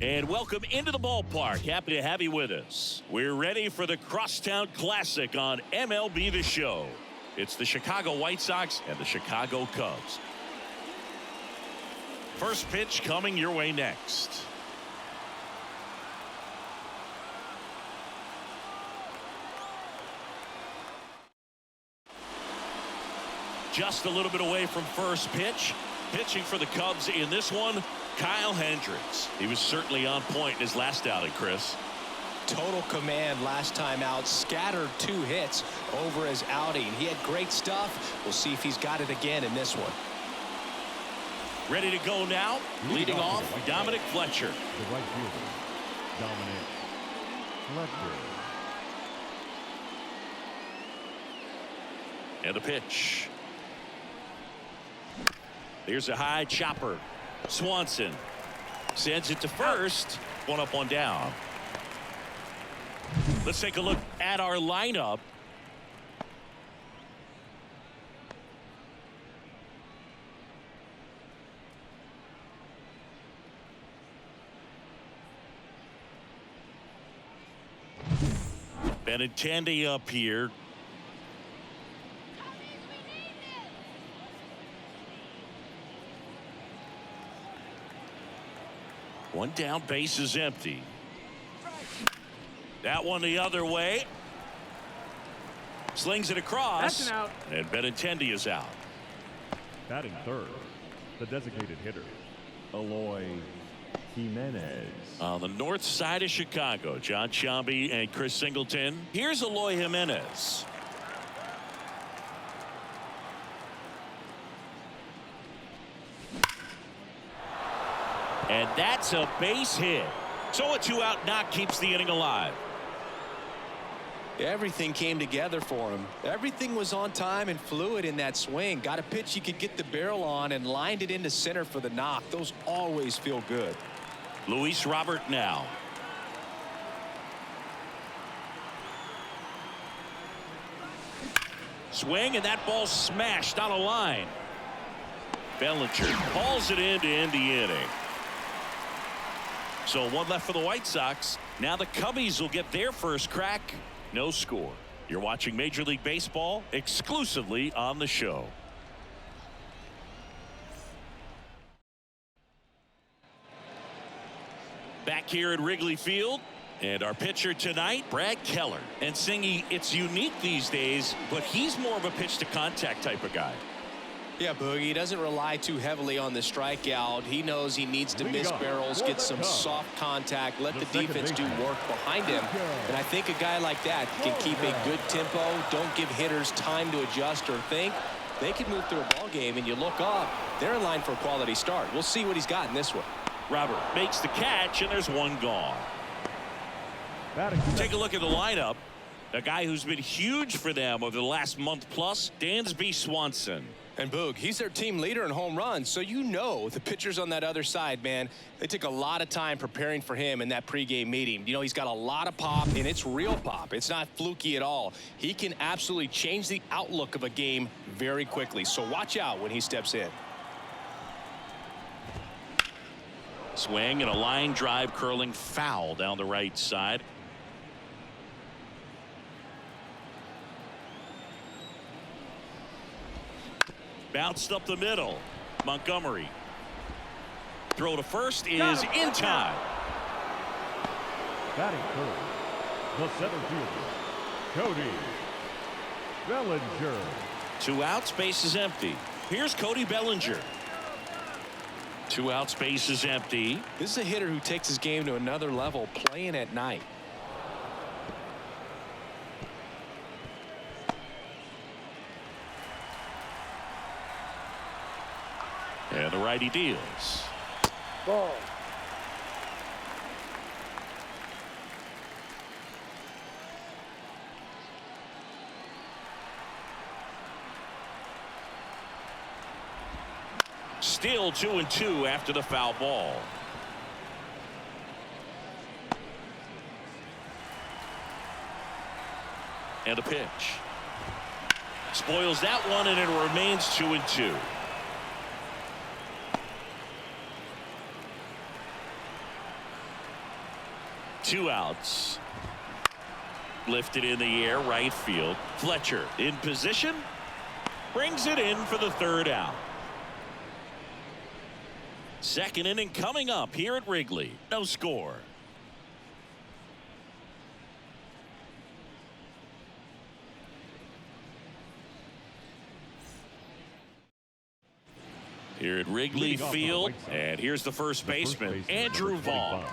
And welcome into the ballpark. Happy to have you with us. We're ready for the Crosstown Classic on MLB The Show. It's the Chicago White Sox and the Chicago Cubs. First pitch coming your way next. Just a little bit away from first pitch. Pitching for the Cubs in this one, Kyle Hendricks. He was certainly on point in his last outing, Chris. Total command last time out. Scattered 2 hits over his outing. He had great stuff. We'll see if he's got it again in this one. Ready to go now. Leading off, Dominic Fletcher. The right fielder, Dominic Fletcher. And a pitch. Here's a high chopper. Swanson sends it to first. 1 up, 1 down. Let's take a look at our lineup. Benintendi up here. One down, base is empty. That one the other way. Slings it across. That's an out. And Benintendi is out. Batting third, the designated hitter, Eloy Jimenez. On the north side of Chicago, John Sciambi and Chris Singleton. Here's Eloy Jimenez. And that's a base hit. So a 2-out knock keeps the inning alive. Everything came together for him. Everything was on time and fluid in that swing. Got a pitch he could get the barrel on and lined it into center for the knock. Those always feel good. Luis Robert now. Swing, and that ball smashed on a line. Bellinger hauls it in to end the inning. So 1 left for the White Sox. Now the Cubbies will get their first crack. No score. You're watching Major League Baseball exclusively on the show. Back here at Wrigley Field. And our pitcher tonight, Brad Keller. And Singy, it's unique these days, but he's more of a pitch to contact type of guy. Yeah, Boogie, he doesn't rely too heavily on the strikeout. He knows he needs to miss barrels, get some soft contact, let the defense do work behind him. And I think a guy like that can keep a good tempo, don't give hitters time to adjust or think. They can move through a ball game, and you look up, they're in line for a quality start. We'll see what he's got in this one. Robert makes the catch, and there's 1 gone. Take a look at the lineup. A guy who's been huge for them over the last month plus, Dansby Swanson. And Boog, he's their team leader in home runs, so you know the pitchers on that other side, man, they took a lot of time preparing for him in that pregame meeting. You know, he's got a lot of pop, and it's real pop. It's not fluky at all. He can absolutely change the outlook of a game very quickly, so watch out when he steps in. Swing and a line drive curling foul down the right side. Bounced up the middle. Montgomery. Throw to first is in time. Batting third, the center fielder, Cody Bellinger. 2 outs, base is empty. Here's Cody Bellinger. 2 outs, base is empty. This is a hitter who takes his game to another level playing at night. And the righty deals. Ball. Still 2-2 after the foul ball. And a pitch. Spoils that one, and it remains 2-2. 2 outs. Lifted in the air, right field. Fletcher in position. Brings it in for the 3rd out. Second inning coming up here at Wrigley. No score. Here at Wrigley Field, and here's the first baseman, Andrew Vaughn.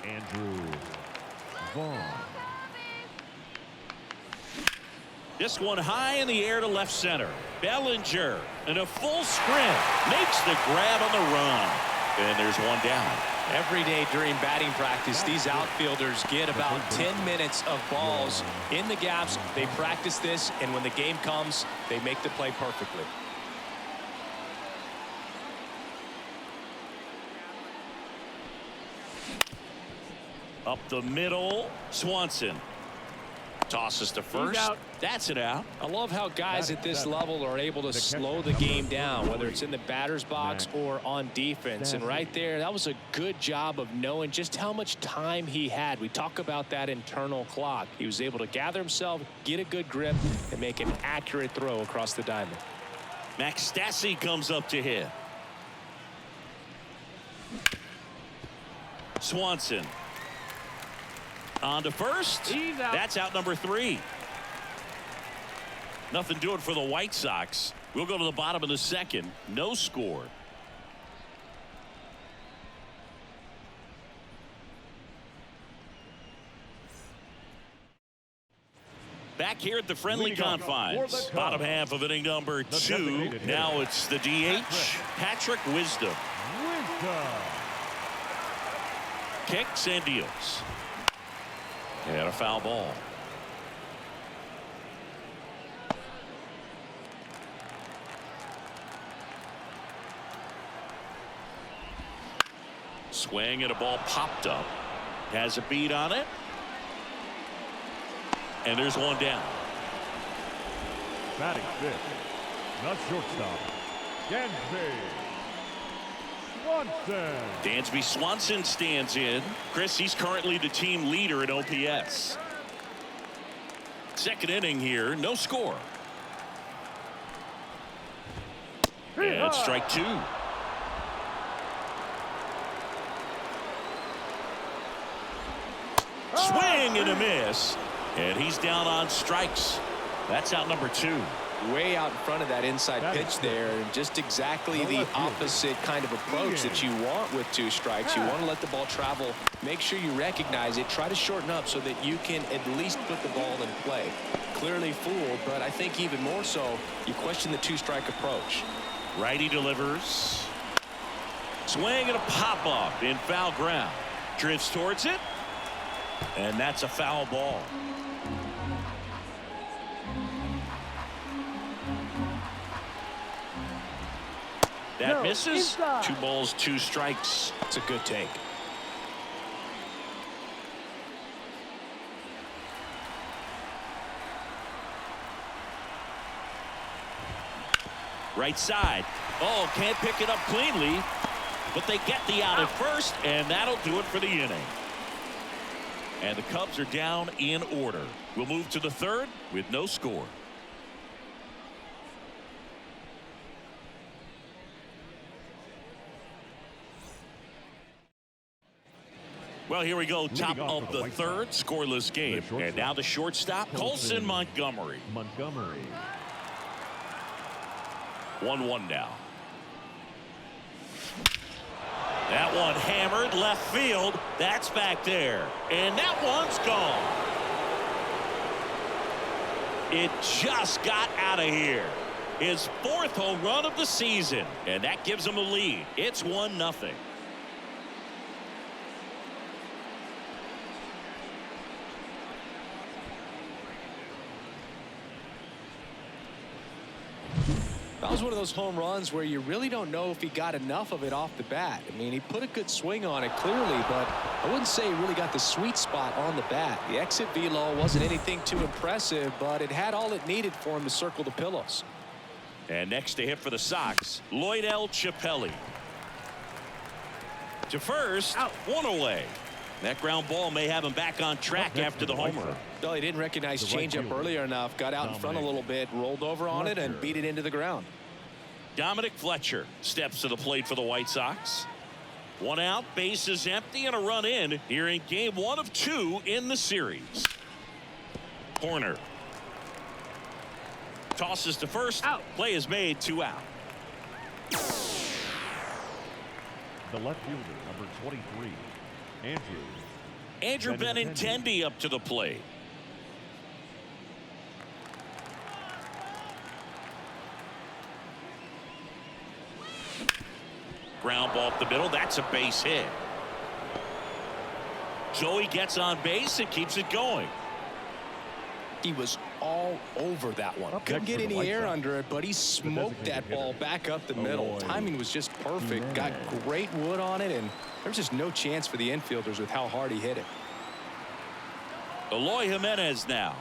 Andrew Vaughn. This one high in the air to left center. Bellinger in a full sprint makes the grab on the run. And there's one down. Every day during batting practice, these outfielders get about 10 minutes of balls in the gaps. They practice this, and when the game comes, they make the play perfectly. Up the middle, Swanson tosses to first. That's it out. I love how guys at this level are able to slow the game down, whether it's in the batter's box or on defense. And right there, that was a good job of knowing just how much time he had. We talk about that internal clock. He was able to gather himself, get a good grip, and make an accurate throw across the diamond. Max Stassi comes up to hit. Swanson on to first. That's out number 3. Nothing doing for the White Sox. We'll go to the bottom of the 2nd. No score. Back here at the friendly confines. Bottom half of inning number 2. Now it's the DH, Patrick Wisdom. Kicks and deals. And a foul ball. Swing and a ball popped up. Has a beat on it. And there's one down. Batting 5th, the shortstop, Dansby Swanson. Dansby Swanson stands in. Chris, he's currently the team leader in OPS. 2nd inning here, no score. And strike 2. Swing and a miss. And he's down on strikes. That's out number 2. Way out in front of that inside pitch there, and just exactly the opposite kind of approach that you want with 2 strikes. You want to let the ball travel, make sure you recognize it, try to shorten up so that you can at least put the ball in play. Clearly fooled, but I think even more so, you question the 2-strike approach. Righty delivers. Swing and a pop up in foul ground. Drifts towards it, and that's a foul ball. That misses. Inside. 2 balls, 2 strikes. It's a good take. Right side. Oh, can't pick it up cleanly, but they get the out at first, and that'll do it for the inning. And the Cubs are down in order. We'll move to the 3rd with no score. Well, here we go. Top of the 3rd, scoreless game. And now the shortstop, Colson Montgomery. 1-1 now. That one hammered left field. That's back there. And that one's gone. It just got out of here. His 4th home run of the season. And that gives him a lead. It's 1-0. That was one of those home runs where you really don't know if he got enough of it off the bat. I mean, he put a good swing on it clearly, but I wouldn't say he really got the sweet spot on the bat. The exit velo wasn't anything too impressive, but it had all it needed for him to circle the pillows. And next to hit for the Sox, Lloyd L. Chappelli. To first, out. 1 away. That ground ball may have him back on track after the homer. No, he didn't recognize changeup earlier enough. Got out in front a little bit, rolled over on it, and beat it into the ground. Dominic Fletcher steps to the plate for the White Sox. One out, base is empty, and a run in here in game 1 of 2 in the series. Corner. Tosses to first. Out. Play is made, 2 out. The left fielder, number 23, Andrew Benintendi up to the plate. Ground ball up the middle. That's a base hit. Joey gets on base and keeps it going. He was all over that one. Couldn't get any air under it, but he smoked that ball back up the middle. Timing was just perfect. Got great wood on it, and there's just no chance for the infielders with how hard he hit it. Eloy Jimenez now.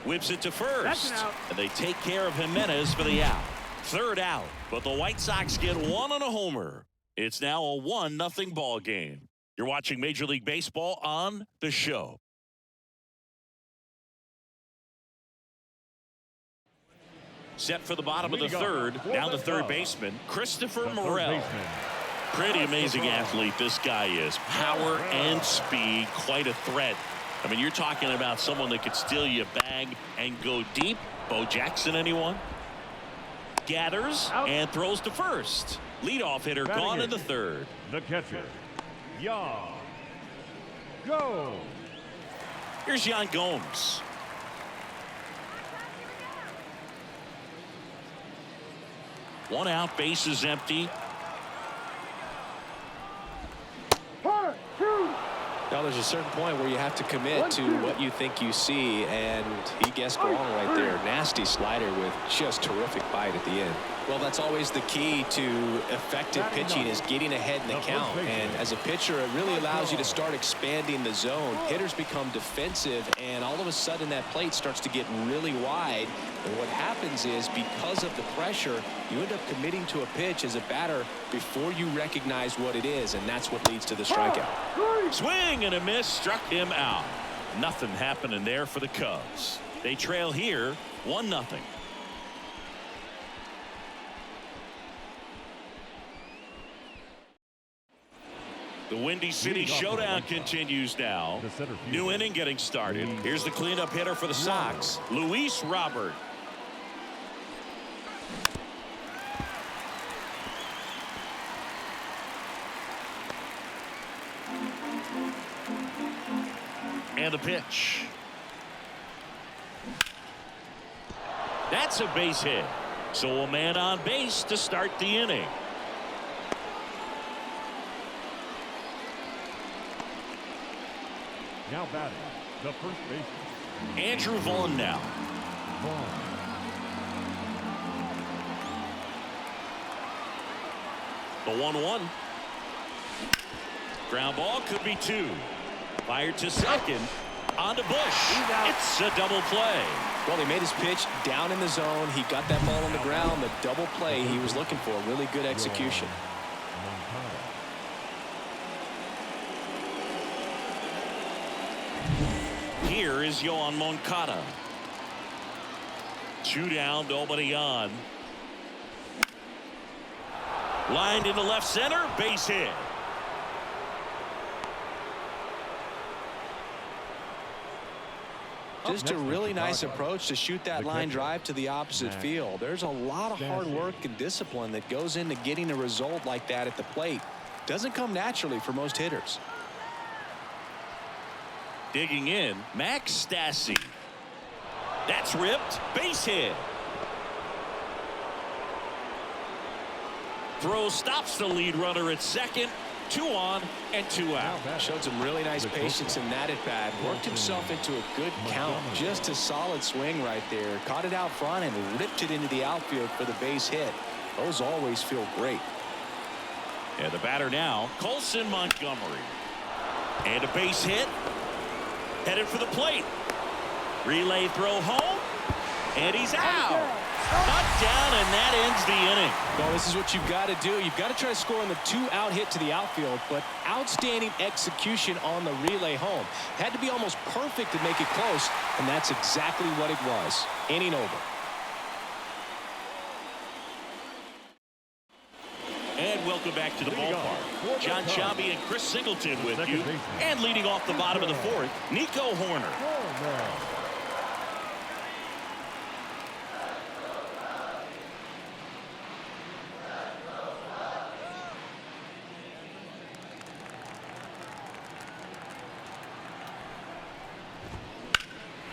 Whips it to first. And they take care of Jimenez for the out. Third out. But the White Sox get one on a homer. It's now a 1-0 ball game. You're watching Major League Baseball on The Show. Set for the bottom of the third. Down the third baseman, Christopher Morel. Pretty amazing athlete this guy is. Power and speed, quite a threat. I mean, you're talking about someone that could steal you a bag and go deep. Bo Jackson, anyone? Gathers and throws to first. Leadoff hitter gone in the third. The catcher, Yan Gomes. Here's Yan Gomes. One out, base is empty. Now there's a certain point where you have to commit to what you think you see, and he guessed wrong right there. Nasty slider with just terrific bite at the end. Well, that's always the key to effective pitching, is getting ahead in the count. And as a pitcher, it really allows you to start expanding the zone. Hitters become defensive, and all of a sudden that plate starts to get really wide. And what happens is, because of the pressure, you end up committing to a pitch as a batter before you recognize what it is, and that's what leads to the strikeout. Swing and a miss, struck him out. Nothing happening there for the Cubs. They trail here 1-0. The Windy City Showdown continues now. New inning getting started. Here's the cleanup hitter for the Sox, Luis Robert. And the pitch. That's a base hit. So a man on base to start the inning. Now batting, the first baseman, Andrew Vaughn now. The 1-1. Ground ball, could be 2. Fired to second. On to Bush. It's a double play. Well, he made his pitch down in the zone. He got that ball on the ground. The double play he was looking for. Really good execution. Here is Yoan Moncada. 2 down, nobody on. Lined into left center, base hit. Just a really nice approach to shoot that line drive to the opposite field. There's a lot of hard work and discipline that goes into getting a result like that at the plate. Doesn't come naturally for most hitters. Digging in, Max Stassi. That's ripped. Base hit. Throw stops the lead runner at second. 2 on and 2 out. Showed some really nice patience in that at bat. Worked himself into a good count. Just a solid swing right there. Caught it out front and ripped it into the outfield for the base hit. Those always feel great. And the batter now, Colson Montgomery. And a base hit. Headed for the plate. Relay throw home. And he's out. Cut down and And that ends the inning. Well, this is what you've got to do. You've got to try to score on the 2-out hit to the outfield, but outstanding execution on the relay home. Had to be almost perfect to make it close, and that's exactly what it was. Inning over. And welcome back to the ballpark. John Shabby and Chris Singleton with you. And leading off the bottom of the fourth, Nico Horner.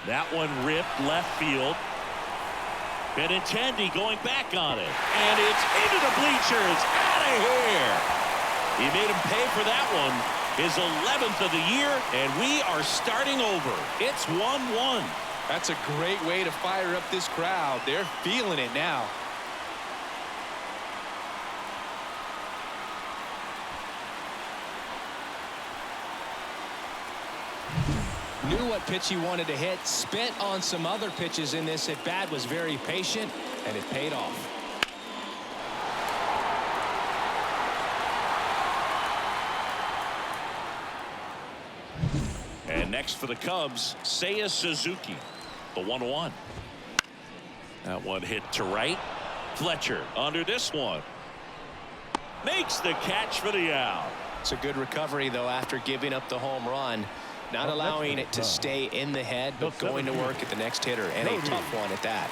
That one ripped left field. Benintendi going back on it. And it's into the bleachers. Out of here. He made him pay for that one. His 11th of the year, and we are starting over. It's 1-1. That's a great way to fire up this crowd. They're feeling it now. Knew what pitch he wanted to hit, spent on some other pitches in this at bat, was very patient, and it paid off. And next for the Cubs, Seiya Suzuki, the 1-1. That one hit to right. Fletcher under this one. Makes the catch for the out. It's a good recovery, though, after giving up the home run. Not allowing it to stay in the head, but going to work at the next hitter, and a tough one at that.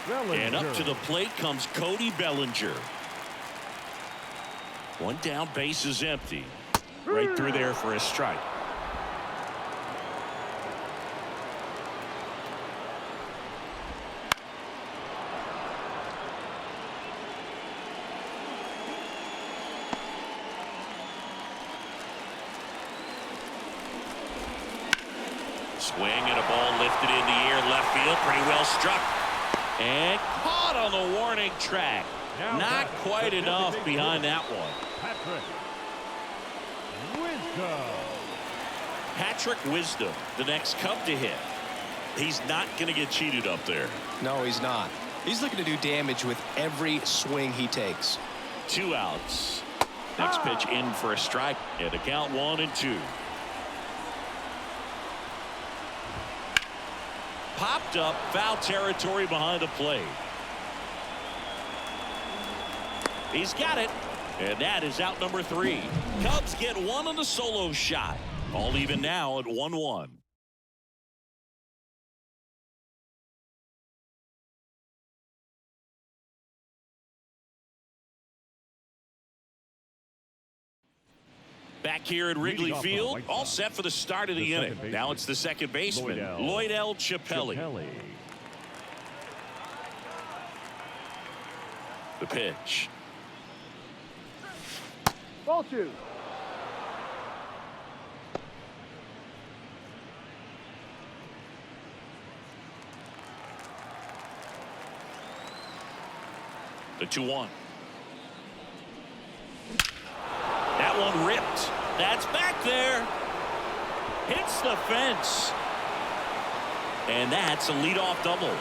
And up to the plate comes Cody Bellinger. One down, base is empty. Right through there for a strike. Swing and a ball lifted in the air, left field, pretty well struck. And caught on the warning track. Not quite enough behind that one. Patrick Wisdom, the next Cub to hit. He's not going to get cheated up there. No, he's not. He's looking to do damage with every swing he takes. 2 outs. Next pitch in for a strike. And a count 1-2. Popped up, foul territory behind the plate. He's got it, and that is out number 3. Cubs get one on the solo shot. All even now at 1-1. Back here at Wrigley Field, all set for the start of the inning. Now it's the second baseman, Lloydell Chappelli. The pitch. Ball 2. The 2-1. That one ripped. That's back there. Hits the fence. And that's a leadoff double.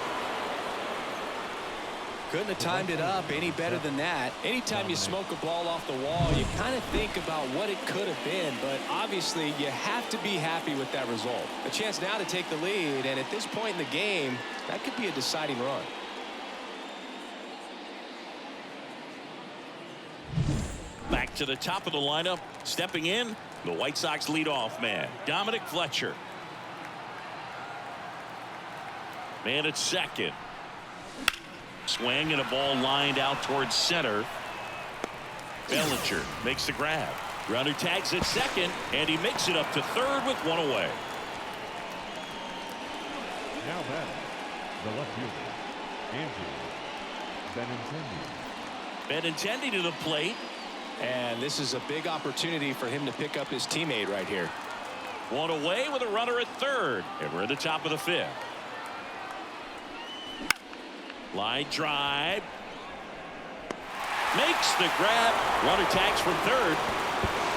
Couldn't have timed it up any better than that. Anytime you smoke a ball off the wall, you kind of think about what it could have been, but obviously you have to be happy with that result. A chance now to take the lead, and at this point in the game, that could be a deciding run. Back to the top of the lineup, stepping in, the White Sox leadoff man, Dominic Fletcher. Man at second. Swing and a ball lined out towards center. Bellinger makes the grab. Runner tags at second, and he makes it up to third with one away. Now batting, the left fielder, Andrew Benintendi to the plate. And this is a big opportunity for him to pick up his teammate right here. One away with a runner at third, and we're at the top of the 5th. Line drive. Makes the grab. Runner tags from third.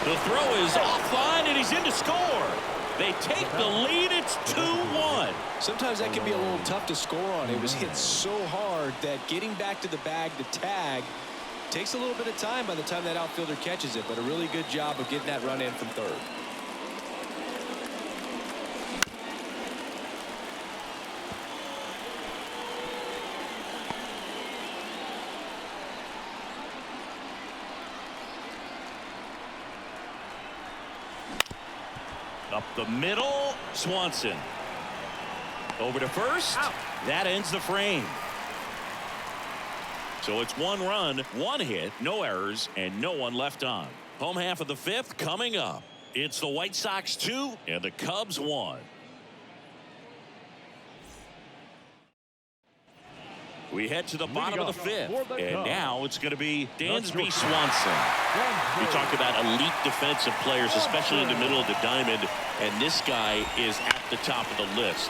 The throw is offline, and he's in to score. They take the lead. It's 2-1. Sometimes that can be a little tough to score on. It was hit so hard that getting back to the bag to tag takes a little bit of time by the time that outfielder catches it, but a really good job of getting that run in from third. Up the middle, Swanson. Over to first. Out. That ends the frame. So it's 1 run, 1 hit, no errors, and no one left on. Home half of the 5th coming up. It's the White Sox 2 and the Cubs 1. We head to the bottom of the 5th, and now it's going to be Dansby Swanson. You talk about elite defensive players, especially in the middle of the diamond, and this guy is at the top of the list.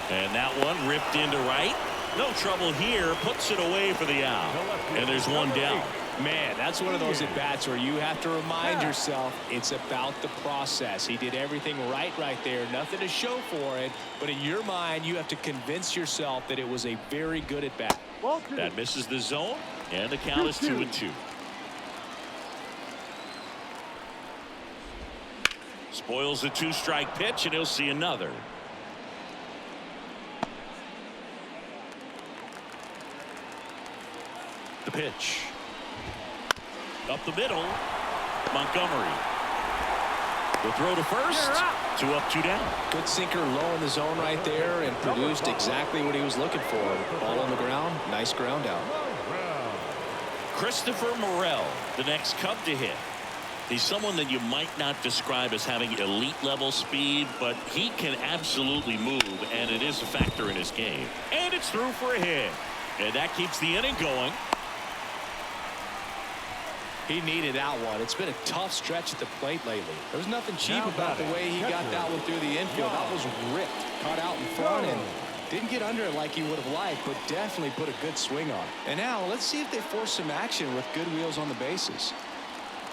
And that one ripped into right. No trouble here. Puts it away for the out. And there's 1 down. Man, that's one of those at-bats where you have to remind yourself it's about the process. He did everything right there. Nothing to show for it. But in your mind, you have to convince yourself that it was a very good at-bat. That misses the zone, and the count is 2-2. Spoils the 2-strike pitch, and he'll see another. The pitch. Up the middle, Montgomery. The throw to first. 2 up, 2 down. Good sinker low in the zone right there and produced exactly what he was looking for. Ball on the ground. Nice ground out. Christopher Morel, the next Cub to hit. He's someone that you might not describe as having elite level speed, but he can absolutely move, and it is a factor in his game. And it's through for a hit. And that keeps the inning going. He needed that one. It's been a tough stretch at the plate lately. There's nothing cheap about the way he got that one through the infield. That was ripped, caught out in front, and didn't get under it like he would have liked, but definitely put a good swing on. And now let's see if they force some action with good wheels on the bases.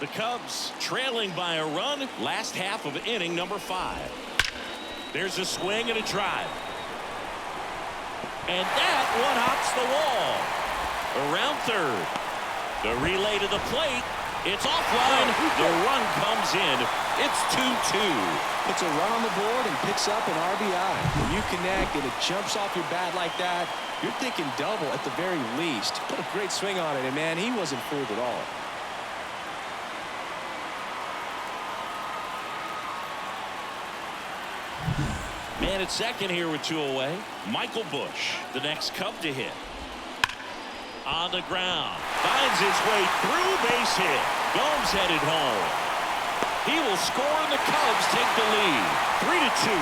The Cubs trailing by a run. Last half of inning number 5. There's a swing and a drive. And that one hops the wall. Around third. The relay to the plate. It's offline. The run comes in. It's 2-2. Puts a run on the board and picks up an RBI. When you connect and it jumps off your bat like that, you're thinking double at the very least. Put a great swing on it, and man, he wasn't fooled at all. Man at second here with 2 away. Michael Bush, the next Cub to hit. On the ground. Finds his way through, base hit. Gomes headed home. He will score, and the Cubs take the lead. 3-2.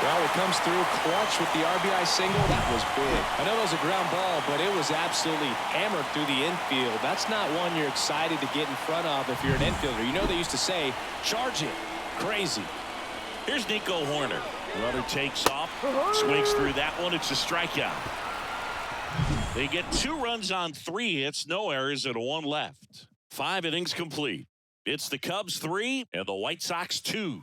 Well, it comes through clutch with the RBI single. That was big. I know it was a ground ball, but it was absolutely hammered through the infield. That's not one you're excited to get in front of if you're an infielder. You know they used to say, charge it. Crazy. Here's Nico Horner. Runner takes off, swings through that one. It's a strikeout. They get 2 runs on 3 hits, no errors, and 1 left. 5 innings complete. It's the Cubs 3 and the White Sox 2.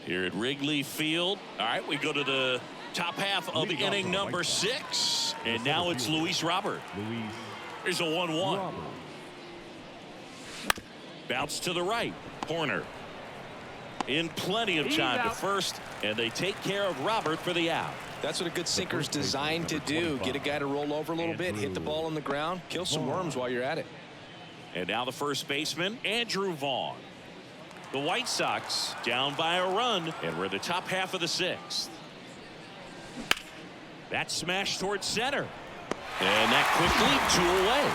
Here at Wrigley Field. All right, we go to the top half of inning number 6. And now it's Luis Robert. Here's a 1-1. Bounce to the right. Horner. In plenty of time to first, and they take care of Robert for the out. That's what a good sinker's designed to do. Get a guy to roll over a little bit, hit the ball on the ground, kill some worms while you're at it. And now the first baseman, Andrew Vaughn. The White Sox down by a run, and we're in the top half of the 6th. That smash towards center. And that quickly 2 away.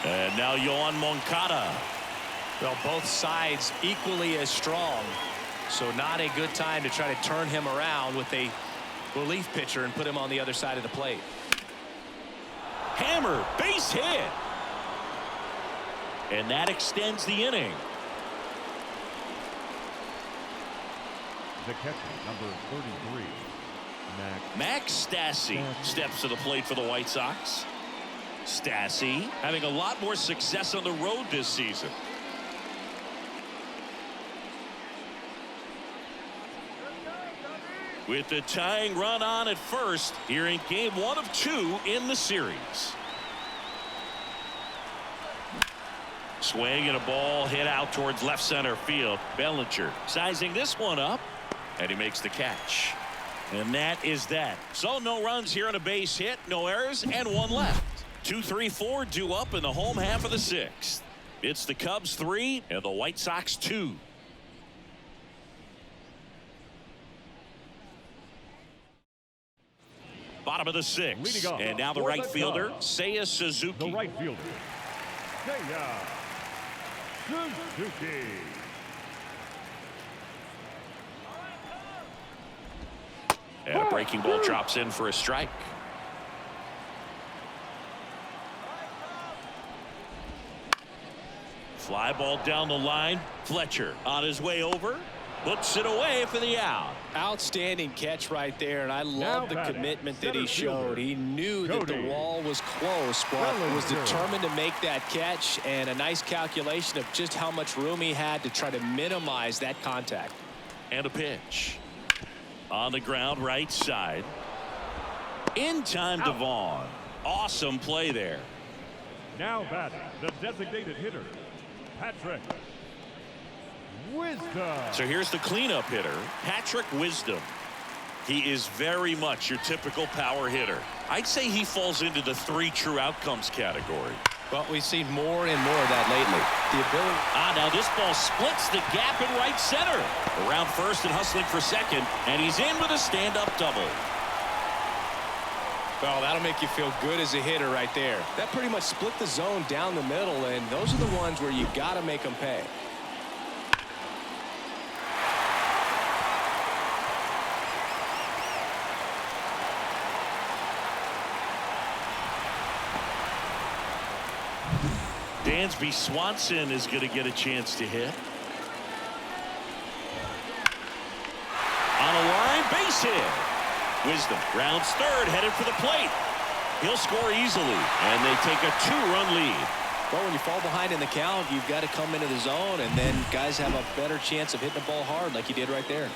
And now Yoan Moncada. Well, both sides equally as strong, so not a good time to try to turn him around with a relief pitcher and put him on the other side of the plate. Hammer, base hit. And that extends the inning. The catcher, number 33, Max Stassi steps to the plate for the White Sox. Stassi having a lot more success on the road this season. With the tying run on at first here in game 1 of 2 in the series. Swing and a ball hit out towards left center field. Bellinger sizing this one up, and he makes the catch. And that is that. So no runs here on a base hit, no errors, and 1 left. 2, 3, 4 due up in the home half of the 6th. It's the Cubs 3 and the White Sox 2. Bottom of the 6th, and now the right fielder, Seiya Suzuki. The right fielder, Seiya Suzuki. And a breaking ball drops in for a strike. Fly ball down the line. Fletcher on his way over. Puts it away for the out. Outstanding catch right there, and I love the commitment that he showed. He knew that the wall was close, but was determined to make that catch, and a nice calculation of just how much room he had to try to minimize that contact. And a pitch. On the ground, right side. In time to Vaughn. Awesome play there. Now batting, the designated hitter, Patrick Wisdom. So here's the cleanup hitter, Patrick Wisdom. He is very much your typical power hitter. I'd say he falls into the 3 true outcomes category. Well, we've seen more and more of that lately. The ability. Now this ball splits the gap in right center. Around first and hustling for second, and he's in with a stand-up double. Well, that'll make you feel good as a hitter right there. That pretty much split the zone down the middle, and those are the ones where you got to make them pay. Dansby Swanson is going to get a chance to hit. On a line, base hit. Wisdom rounds third, headed for the plate. He'll score easily, and they take a 2-run lead. Well, when you fall behind in the count, you've got to come into the zone, and then guys have a better chance of hitting the ball hard like you did right there.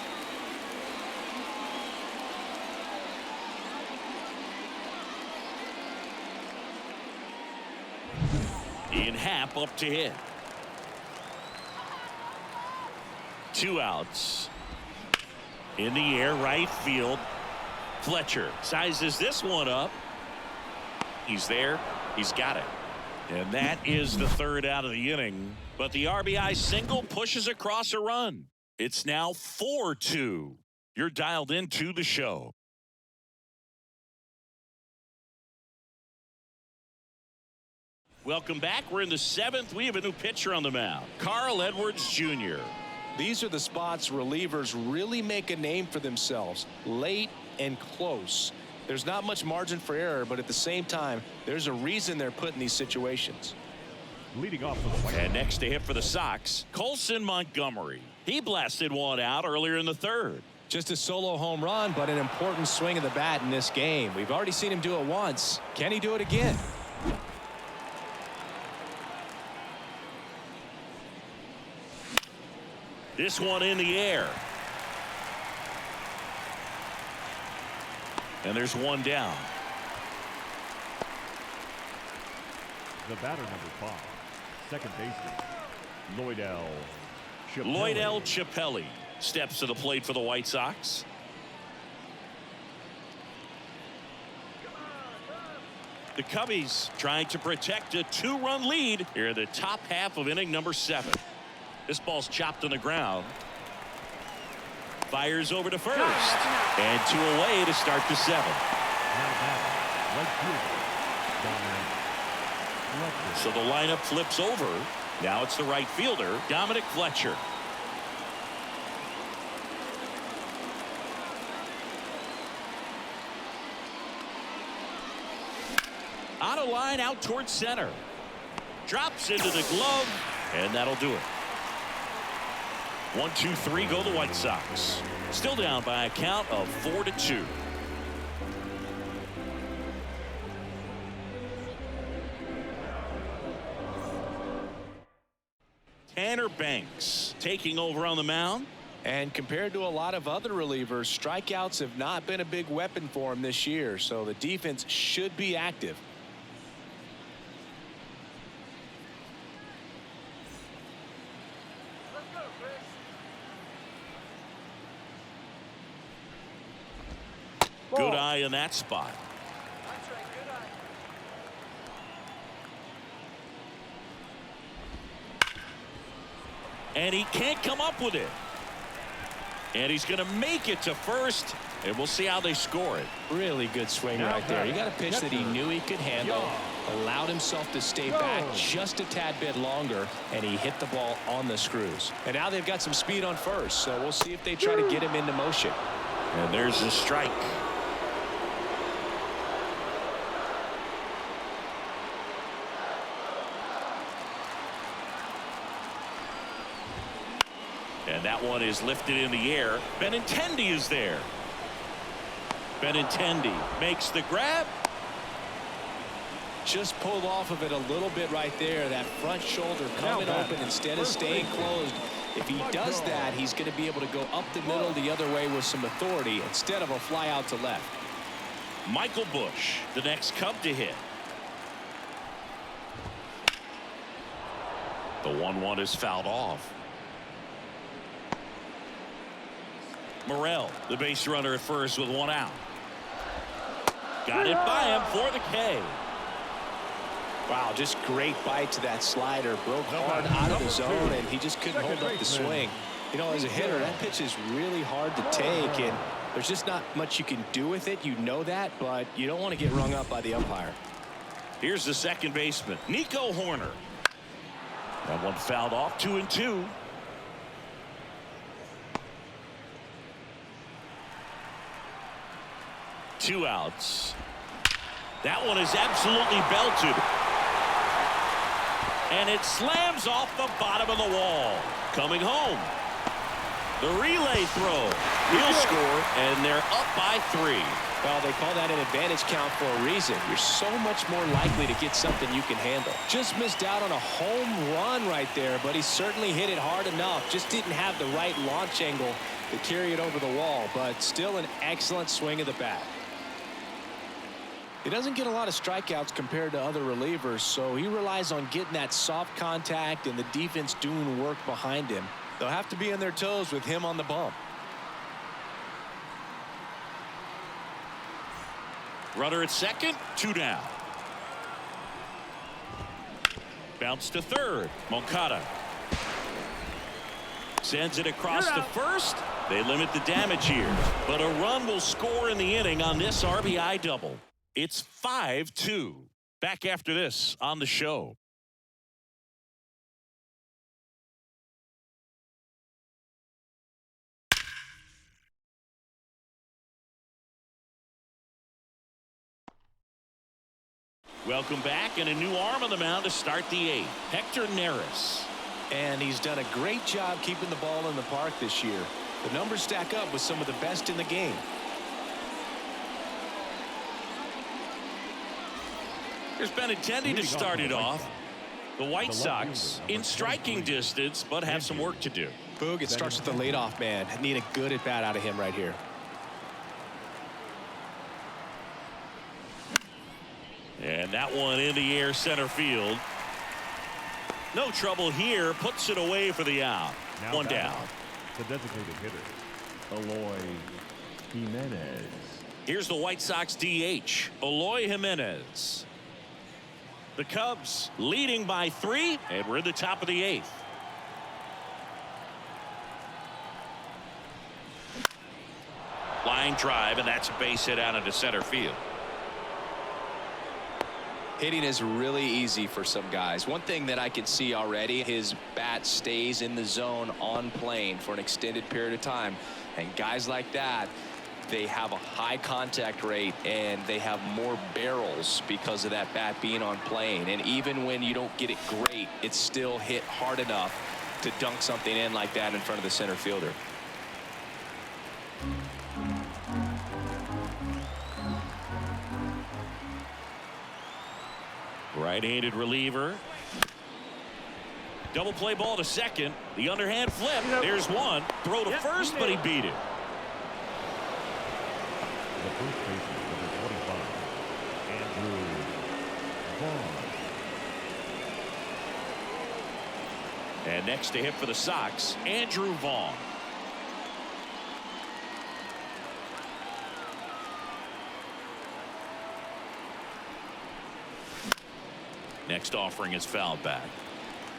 Ian Happ up to hit. 2 outs. In the air, right field. Fletcher sizes this one up. He's there. He's got it. And that is the 3rd out of the inning. But the RBI single pushes across a run. It's now 4-2. You're dialed into the show. Welcome back. We're in the 7th. We have a new pitcher on the mound, Carl Edwards Jr. These are the spots relievers really make a name for themselves, late and close. There's not much margin for error, but at the same time, there's a reason they're put in these situations. Leading off for the White. And next to hit for the Sox, Colson Montgomery. He blasted one out earlier in the 3rd. Just a solo home run, but an important swing of the bat in this game. We've already seen him do it once. Can he do it again? This one in the air. And there's one down. The batter, number 5, second baseman, Lloydell Chappelli steps to the plate for the White Sox. The Cubbies trying to protect a 2-run lead here in the top half of inning number 7. This ball's chopped on the ground. Fires over to first. And 2 away to start the 7th. So the lineup flips over. Now it's the right fielder, Dominic Fletcher. On a line out towards center. Drops into the glove, and that'll do it. 1, 2, 3 go the White Sox. Still down by a count of 4-2. taking over on the mound. And compared to a lot of other relievers, strikeouts have not been a big weapon for him this year, so the defense should be active. Good eye in that spot. And he can't come up with it. And he's going to make it to first. And we'll see how they score it. Really good swing right there. He got a pitch that he knew he could handle, allowed himself to stay back just a tad bit longer, and he hit the ball on the screws. And now they've got some speed on first, so we'll see if they try to get him into motion. And there's the strike. And that one is lifted in the air. Benintendi is there. Benintendi makes the grab. Just pulled off of it a little bit right there. That front shoulder coming open instead of staying closed. If he does that, he's going to be able to go up the middle the other way with some authority instead of a fly out to left. Michael Busch, the next Cub to hit. The 1-1 is fouled off. Morel, the base runner at first with one out. Got it by him for the K. Wow, just great bite to that slider. Broke hard out of the zone, and he just couldn't hold up the swing. You know, as a hitter, that pitch is really hard to take, and there's just not much you can do with it. You know that, but you don't want to get rung up by the umpire. Here's the second baseman, Nico Horner. That one fouled off, 2-2. Two outs. That one is absolutely belted. And it slams off the bottom of the wall. Coming home. The relay throw. He'll score, and they're up by 3. Well, they call that an advantage count for a reason. You're so much more likely to get something you can handle. Just missed out on a home run right there, but he certainly hit it hard enough. Just didn't have the right launch angle to carry it over the wall, but still an excellent swing of the bat. He doesn't get a lot of strikeouts compared to other relievers, so he relies on getting that soft contact and the defense doing work behind him. They'll have to be on their toes with him on the bump. Runner at second, 2 down. Bounce to third. Moncada sends it across to first. They limit the damage here, but a run will score in the inning on this RBI double. It's 5-2. Back after this on the show. Welcome back, and a new arm on the mound to start the 8th. Hector Neris. And he's done a great job keeping the ball in the park this year. The numbers stack up with some of the best in the game. Here's Benintendi to start it off. The White Sox in striking distance, but have some work to do. Boog, it starts with the leadoff man. Need a good at bat out of him right here. And that one in the air center field. No trouble here. Puts it away for the out. Now one down. The designated hitter, Eloy Jimenez. Here's the White Sox DH, Eloy Jimenez. The Cubs leading by 3, and we're at the top of the 8th. Line drive, and that's a base hit out into center field. Hitting is really easy for some guys. One thing that I can see already, his bat stays in the zone on plane for an extended period of time. And guys like that, they have a high contact rate and they have more barrels because of that bat being on plane. And even when you don't get it great, it's still hit hard enough to dunk something in like that in front of the center fielder. Right-handed reliever. Double play ball to second. The underhand flip. There's one. Throw to first, but he beat it. The first baseman, number 25, Andrew Vaughn. And next to hit for the Sox, Andrew Vaughn. Next offering is fouled back.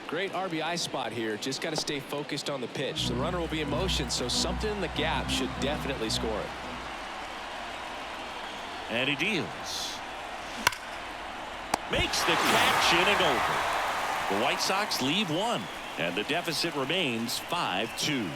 Great RBI spot here. Just got to stay focused on the pitch. The runner will be in motion, so something in the gap should definitely score it. And he deals. Makes the catch, inning over. The White Sox leave one, and the deficit remains 5-2.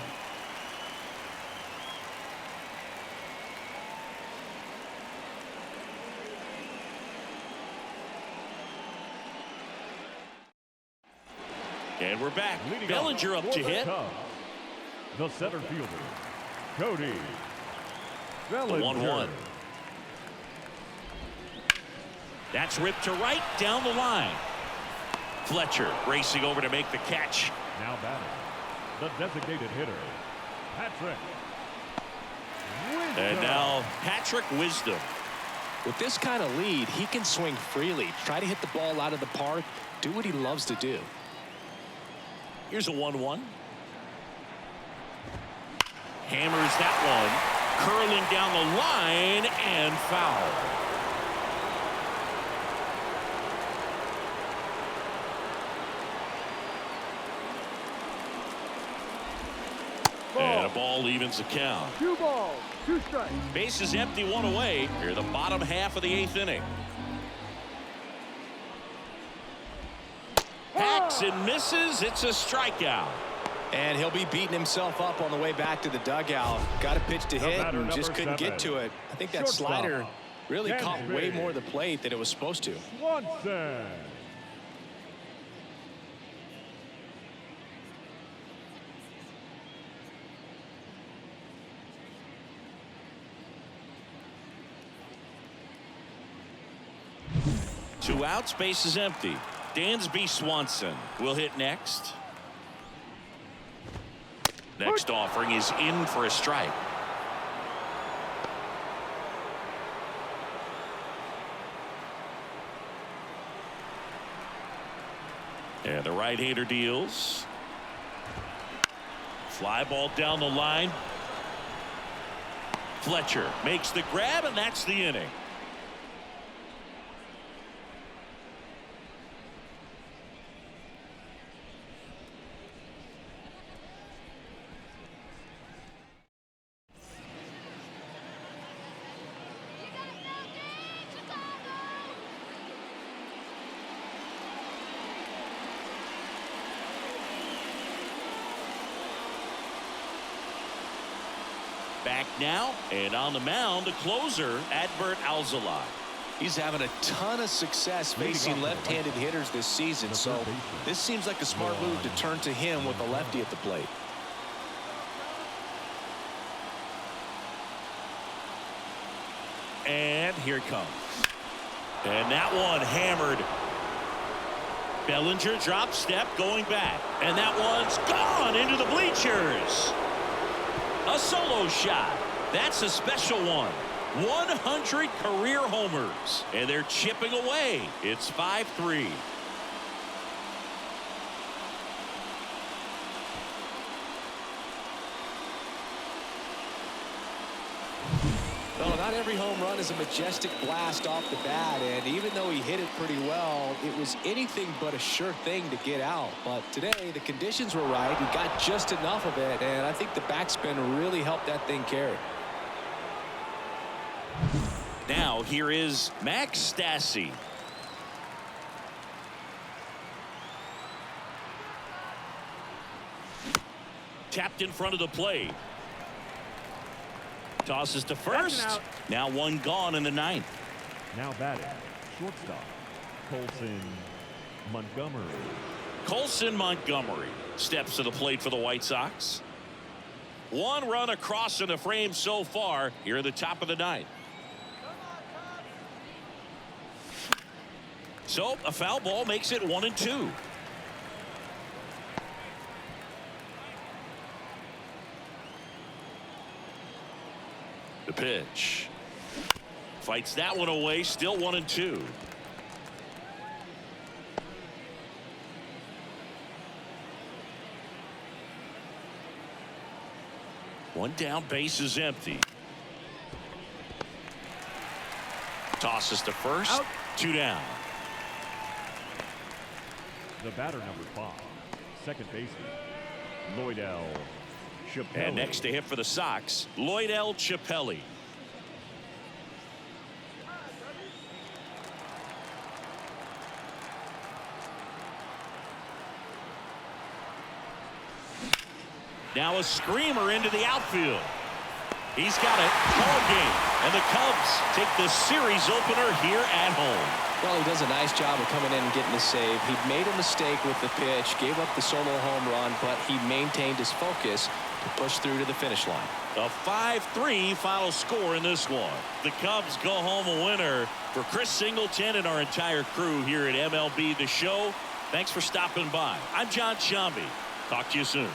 And we're back. Bellinger up to hit. The center fielder, Cody The Bellinger. 1-1. That's ripped to right down the line. Fletcher racing over to make the catch. Now batting, the designated hitter, Patrick Wisdom. And now Patrick Wisdom. With this kind of lead, he can swing freely, try to hit the ball out of the park, do what he loves to do. Here's a 1-1. Hammers that one. Curling down the line and foul. And a ball evens the count. 2 balls, 2 strikes. Bases empty, 1 away. Here the bottom half of the 8th inning. Hacks and misses. It's a strikeout. And he'll be beating himself up on the way back to the dugout. Got a pitch to hit and just couldn't get to it. I think that slider really caught way more of the plate than it was supposed to. Swanson. Two outs, base is empty. Dansby Swanson will hit next. Next offering is in for a strike. And the right-hander deals. Fly ball down the line. Fletcher makes the grab, and that's the inning. Back now, and on the mound, the closer, Adbert Alzolay. He's having a ton of success facing left-handed hitters this season, so this seems like a smart move to turn to him with a lefty at the plate. And here it comes. And that one hammered. Bellinger drop step going back. And that one's gone into the bleachers. A solo shot. That's a special one. 100 career homers. And they're chipping away. It's 5-3. Well, not every home run is a majestic blast off the bat, and even though he hit it pretty well, it was anything but a sure thing to get out. But today, the conditions were right. He got just enough of it, and I think the backspin really helped that thing carry. Now, here is Max Stassi. Tapped in front of the plate. Tosses to first. Now one gone in the 9th. Now batting, shortstop, Colson Montgomery. Colson Montgomery steps to the plate for the White Sox. One run across in the frame so far here at the top of the 9th. So a foul ball makes it 1-2. The pitch. Fights that one away. Still 1-2. One down, base is empty. Tosses to first. Out. 2 down. The batter number 5, second baseman, Lloyd L. Chappelle. And next to hit for the Sox, Lloyd L. Chappelle. Now a screamer into the outfield. He's got it. Ball game. And the Cubs take the series opener here at home. Well, he does a nice job of coming in and getting the save. He made a mistake with the pitch, gave up the solo home run, but he maintained his focus to push through to the finish line. A 5-3 final score in this one. The Cubs go home a winner. For Chris Singleton and our entire crew here at MLB The Show, thanks for stopping by. I'm John Shambi. Talk to you soon.